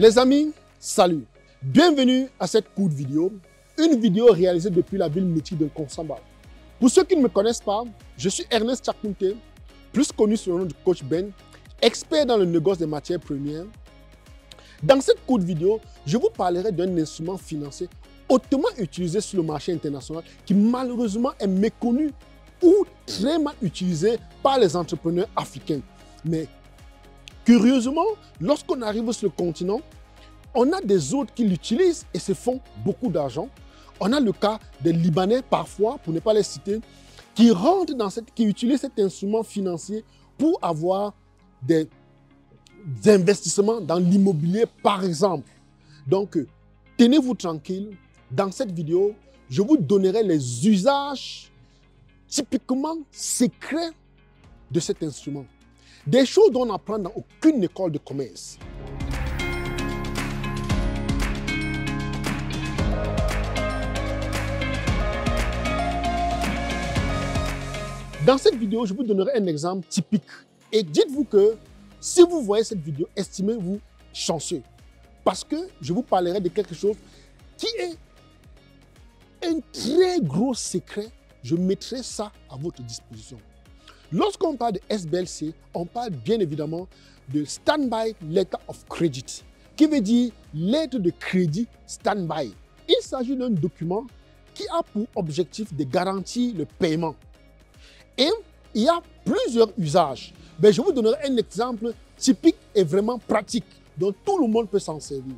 Les amis, salut! Bienvenue à cette courte vidéo, une vidéo réalisée depuis la ville mythique de Konsamba. Pour ceux qui ne me connaissent pas, je suis Ernest Chakunte, plus connu sous le nom de Coach Ben, expert dans le négoce des matières premières. Dans cette courte vidéo, je vous parlerai d'un instrument financier hautement utilisé sur le marché international qui malheureusement est méconnu ou très mal utilisé par les entrepreneurs africains. Mais curieusement, lorsqu'on arrive sur le continent, on a des autres qui l'utilisent et se font beaucoup d'argent. On a le cas des Libanais parfois, pour ne pas les citer, qui utilisent cet instrument financier pour avoir des investissements dans l'immobilier par exemple. Donc, tenez-vous tranquille. Dans cette vidéo, je vous donnerai les usages typiquement secrets de cet instrument. Des choses dont on apprend dans aucune école de commerce. Dans cette vidéo, je vous donnerai un exemple typique. Et dites-vous que si vous voyez cette vidéo, estimez-vous chanceux. Parce que je vous parlerai de quelque chose qui est un très gros secret. Je mettrai ça à votre disposition. Lorsqu'on parle de SBLC, on parle bien évidemment de Standby Letter of Credit, qui veut dire lettre de crédit standby. Il s'agit d'un document qui a pour objectif de garantir le paiement. Et il y a plusieurs usages. Mais je vous donnerai un exemple typique et vraiment pratique dont tout le monde peut s'en servir.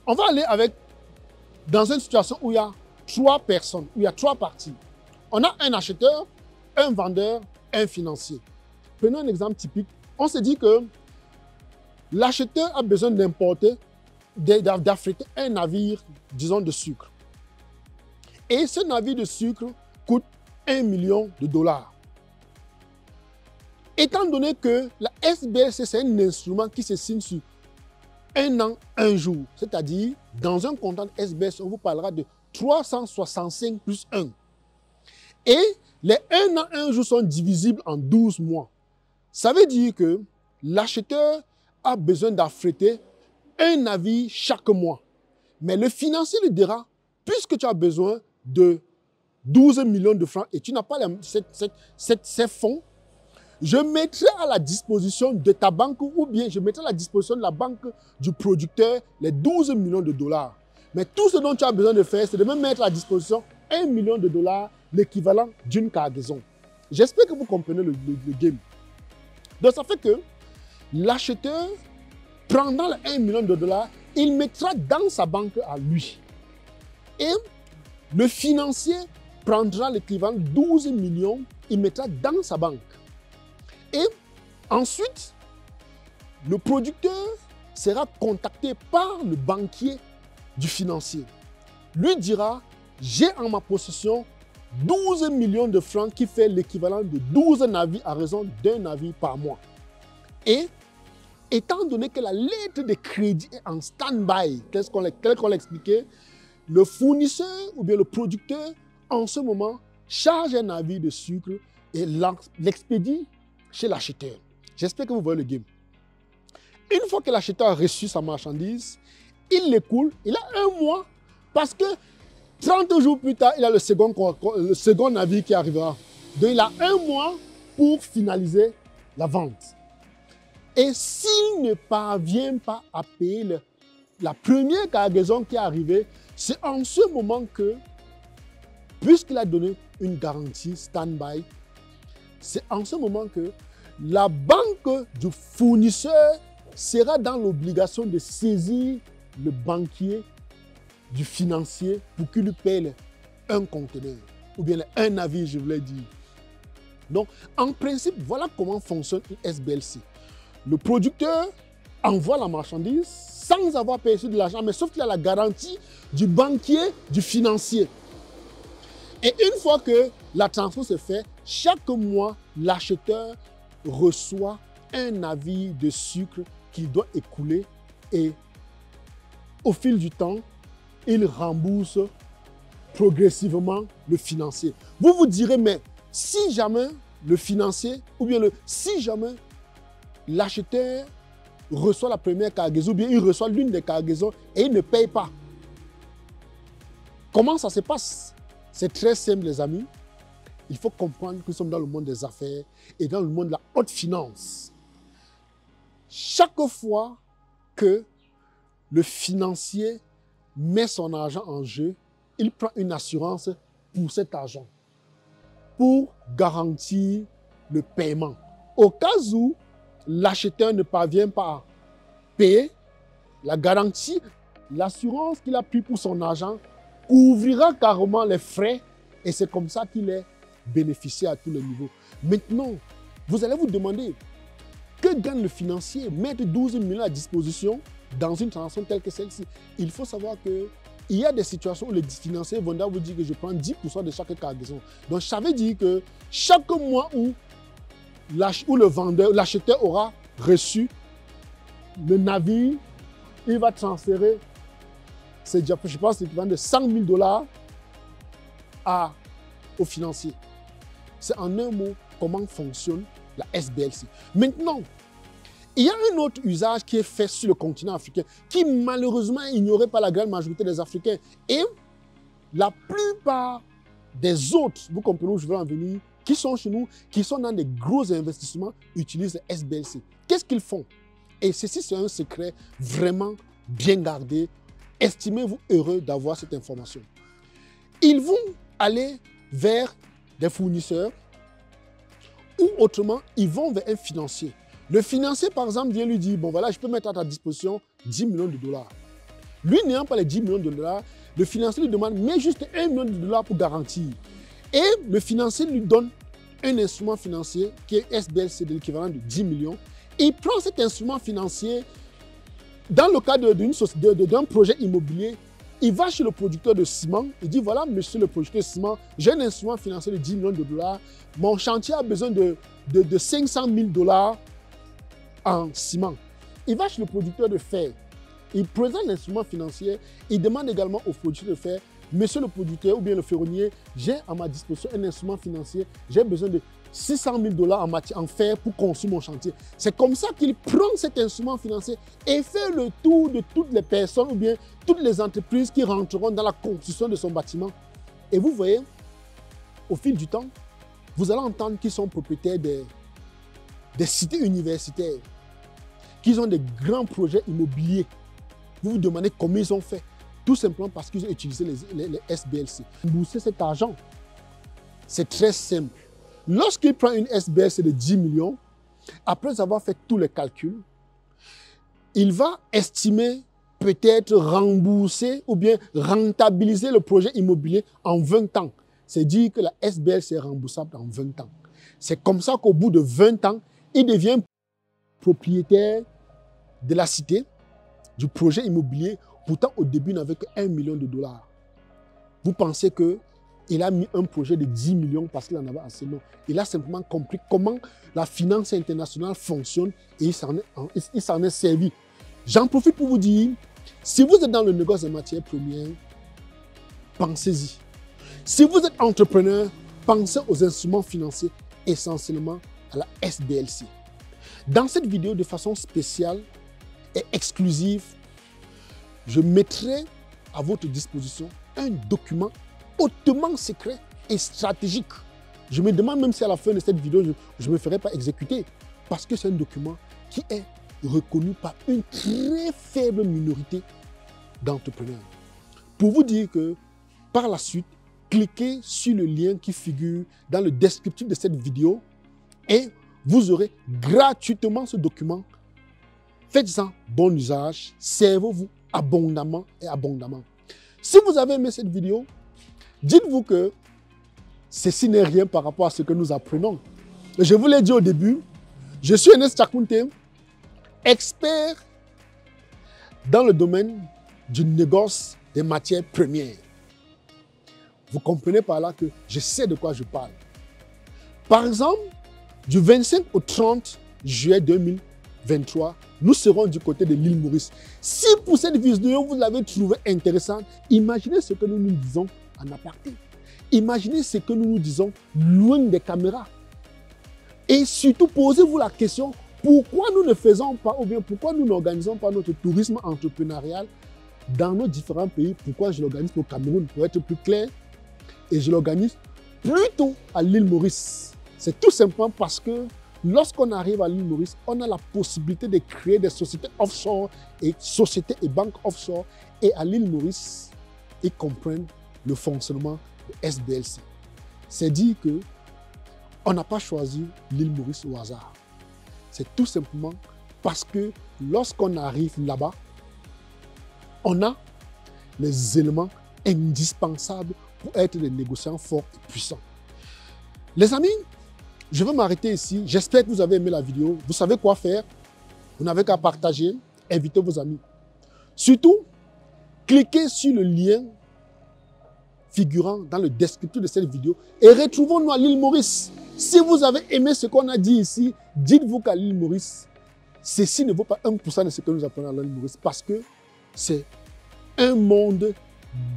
On va aller dans une situation où il y a trois personnes, où il y a trois parties. On a un acheteur, un vendeur, un financier. Prenons un exemple typique. On se dit que l'acheteur a besoin d'importer, d'affréter un navire, disons, de sucre. Et ce navire de sucre coûte 1 million de dollars. Étant donné que la SBLC, c'est un instrument qui se signe sur 1 an, 1 jour. C'est-à-dire, dans un comptant SBLC, on vous parlera de 365 plus 1. Et les 1 an, 1 jour sont divisibles en 12 mois. Ça veut dire que l'acheteur a besoin d'affréter un navire chaque mois. Mais le financier lui dira, puisque tu as besoin de 12 millions de francs et tu n'as pas ces fonds, je mettrai à la disposition de ta banque ou bien je mettrai à la disposition de la banque du producteur les 12 millions de dollars. Mais tout ce dont tu as besoin de faire, c'est de me mettre à la disposition 1 million de dollars, l'équivalent d'une cargaison. J'espère que vous comprenez le game. Donc ça fait que l'acheteur, prendant les 1 million de dollars, il mettra dans sa banque à lui. Et le financier prendra l'équivalent de 12 millions, il mettra dans sa banque. Et ensuite, le producteur sera contacté par le banquier du financier. Lui dira, j'ai en ma possession 12 millions de francs qui fait l'équivalent de 12 navires à raison d'un navire par mois. Et étant donné que la lettre de crédit est en stand-by, tel qu'on l'a expliqué, le fournisseur ou bien le producteur, en ce moment, charge un navire de sucre et l'expédie chez l'acheteur. J'espère que vous voyez le game. Une fois que l'acheteur a reçu sa marchandise, il l'écoule, il a 1 mois parce que 30 jours plus tard, il a le second navire qui arrivera. Donc, il a 1 mois pour finaliser la vente. Et s'il ne parvient pas à payer la première cargaison qui est arrivée, c'est en ce moment que, puisqu'il a donné une garantie stand-by, c'est en ce moment que la banque du fournisseur sera dans l'obligation de saisir le banquier du financier pour qu'il lui paye un conteneur ou bien un navire, je voulais dire. Donc, en principe, voilà comment fonctionne une SBLC. Le producteur envoie la marchandise sans avoir payé de l'argent, mais sauf qu'il a la garantie du banquier, du financier. Et une fois que la transaction se fait, chaque mois, l'acheteur reçoit un navire de sucre qu'il doit écouler et au fil du temps, il rembourse progressivement le financier. Vous vous direz, mais si jamais le financier, ou bien si jamais l'acheteur reçoit la première cargaison, ou bien il reçoit l'une des cargaisons et il ne paye pas. Comment ça se passe? C'est très simple, les amis. Il faut comprendre que nous sommes dans le monde des affaires et dans le monde de la haute finance. Chaque fois que le financier met son argent en jeu, il prend une assurance pour cet argent, pour garantir le paiement. Au cas où l'acheteur ne parvient pas à payer, la garantie, l'assurance qu'il a pris pour son argent couvrira carrément les frais et c'est comme ça qu'il est bénéficié à tous les niveaux. Maintenant, vous allez vous demander, que gagne le financier? Mettre 12 millions à disposition dans une transaction telle que celle-ci. Il faut savoir qu'il y a des situations où les financiers vont vous dire que je prends 10% de chaque cargaison. Donc, ça veut dire que chaque mois où le vendeur, l'acheteur aura reçu le navire, il va transférer, je pense qu'il va de 100 000 $ au financier. C'est en un mot comment fonctionne la SBLC. Maintenant, il y a un autre usage qui est fait sur le continent africain qui malheureusement est ignoré par la grande majorité des Africains. Et la plupart des autres, vous comprenez où je veux en venir, qui sont chez nous, qui sont dans des gros investissements, utilisent les SBLC. Qu'est-ce qu'ils font? Et ceci, c'est un secret vraiment bien gardé. Estimez-vous heureux d'avoir cette information. Ils vont aller vers des fournisseurs ou autrement, ils vont vers un financier. Le financier, par exemple, vient lui dire, bon voilà, je peux mettre à ta disposition 10 millions de $. Lui, n'ayant pas les 10 millions de $, le financier lui demande, mais juste 1 million de $ pour garantir. Et le financier lui donne un instrument financier qui est SBLC de l'équivalent de 10 millions. Il prend cet instrument financier dans le cadre d'un projet immobilier. Il va chez le producteur de ciment, il dit, voilà, monsieur le producteur de ciment, j'ai un instrument financier de 10 millions de $. Mon chantier a besoin de 500 000 $ en ciment. Il va chez le producteur de fer. Il présente l'instrument financier. Il demande également au producteur de fer, monsieur le producteur ou bien le ferronnier, j'ai à ma disposition un instrument financier, j'ai besoin de 600 000 $ en fer pour construire mon chantier. C'est comme ça qu'il prend cet instrument financier et fait le tour de toutes les personnes ou bien toutes les entreprises qui rentreront dans la construction de son bâtiment. Et vous voyez, au fil du temps, vous allez entendre qu'ils sont propriétaires des cités universitaires, qu'ils ont des grands projets immobiliers. Vous vous demandez comment ils ont fait. Tout simplement parce qu'ils ont utilisé les SBLC. Bourser cet argent, c'est très simple. Lorsqu'il prend une SBLC de 10 millions, après avoir fait tous les calculs, il va estimer peut-être rembourser ou bien rentabiliser le projet immobilier en 20 ans. C'est dire que la SBLC est remboursable en 20 ans. C'est comme ça qu'au bout de 20 ans, il devient propriétaire de la cité, du projet immobilier. Pourtant, au début, il n'avait que 1 million de $. Vous pensez qu'il a mis un projet de 10 millions parce qu'il en avait assez? Non. Il a simplement compris comment la finance internationale fonctionne et il s'en est servi. J'en profite pour vous dire, si vous êtes dans le négoce des matières premières, pensez-y. Si vous êtes entrepreneur, pensez aux instruments financiers, essentiellement à la SBLC. Dans cette vidéo, de façon spéciale et exclusive, je mettrai à votre disposition un document hautement secret et stratégique. Je me demande même si à la fin de cette vidéo, je ne me ferai pas exécuter parce que c'est un document qui est reconnu par une très faible minorité d'entrepreneurs. Pour vous dire que par la suite, cliquez sur le lien qui figure dans le descriptif de cette vidéo et vous aurez gratuitement ce document. Faites-en bon usage, servez-vous abondamment et abondamment. Si vous avez aimé cette vidéo, dites-vous que ceci n'est rien par rapport à ce que nous apprenons. Je vous l'ai dit au début, je suis Ernest Chakunte, expert dans le domaine du négoce des matières premières. Vous comprenez par là que je sais de quoi je parle. Par exemple, du 25 au 30 juillet 2023, nous serons du côté de l'île Maurice. Si pour cette vidéo, vous l'avez trouvée intéressante, imaginez ce que nous nous disons en aparté. Imaginez ce que nous nous disons loin des caméras. Et surtout, posez-vous la question, Pourquoi nous ne faisons pas, ou bien pourquoi nous n'organisons pas notre tourisme entrepreneurial dans nos différents pays? Pourquoi je l'organise au Cameroun, pour être plus clair, et je l'organise plutôt à l'île Maurice? C'est tout simplement parce que lorsqu'on arrive à l'île Maurice, on a la possibilité de créer des sociétés offshore et sociétés et banques offshore. Et à l'île Maurice, ils comprennent le fonctionnement de SBLC. C'est dit que on n'a pas choisi l'île Maurice au hasard. C'est tout simplement parce que lorsqu'on arrive là-bas, on a les éléments indispensables pour être des négociants forts et puissants. Les amis, je vais m'arrêter ici. J'espère que vous avez aimé la vidéo. Vous savez quoi faire. Vous n'avez qu'à partager, inviter vos amis. Surtout, cliquez sur le lien figurant dans le descriptif de cette vidéo et retrouvons-nous à l'île Maurice. Si vous avez aimé ce qu'on a dit ici, dites-vous qu'à l'île Maurice, ceci ne vaut pas 1% de ce que nous apprenons à l'île Maurice parce que c'est un monde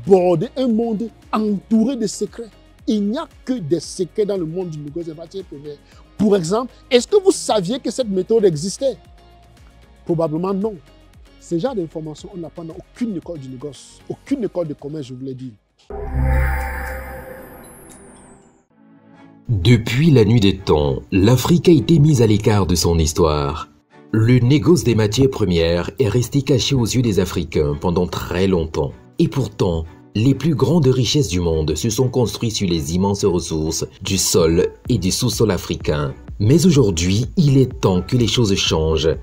bordé, un monde entouré de secrets. Il n'y a que des secrets dans le monde du négoce des matières premières. Pour exemple, est-ce que vous saviez que cette méthode existait? Probablement non. Ce genre d'informations, on n'apprend dans aucune école du négoce, aucune école de commerce, je vous l'ai dit. Depuis la nuit des temps, l'Afrique a été mise à l'écart de son histoire. Le négoce des matières premières est resté caché aux yeux des Africains pendant très longtemps. Et pourtant, les plus grandes richesses du monde se sont construites sur les immenses ressources du sol et du sous-sol africain. Mais aujourd'hui, il est temps que les choses changent.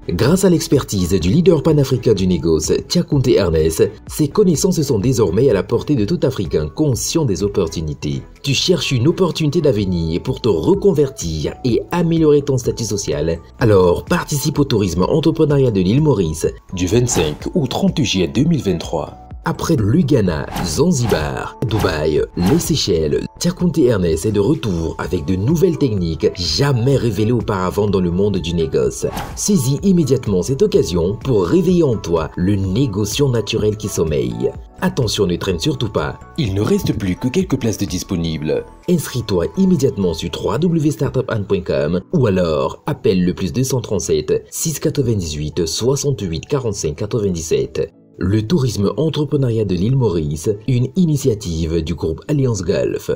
Grâce à l'expertise du leader panafricain du négoce, Tiakounte Ernest, ses connaissances sont désormais à la portée de tout Africain conscient des opportunités. Tu cherches une opportunité d'avenir pour te reconvertir et améliorer ton statut social? Alors participe au tourisme entrepreneurial de l'île Maurice du 25 au 30 juillet 2023. Après le Ghana, Zanzibar, Dubaï, les Seychelles, Tiakounte Ernest est de retour avec de nouvelles techniques jamais révélées auparavant dans le monde du négoce. Saisis immédiatement cette occasion pour réveiller en toi le négociant naturel qui sommeille. Attention, ne traîne surtout pas, il ne reste plus que quelques places de disponibles. Inscris-toi immédiatement sur www.startupan.com ou alors appelle le +237 698 68 45 97. Le tourisme entrepreneurial de l'île Maurice, une initiative du groupe Alliance Golf,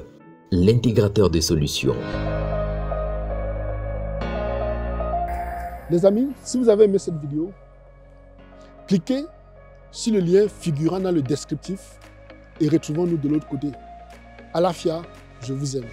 l'intégrateur des solutions. Les amis, si vous avez aimé cette vidéo, cliquez sur le lien figurant dans le descriptif et retrouvons-nous de l'autre côté. Alafia, je vous aime.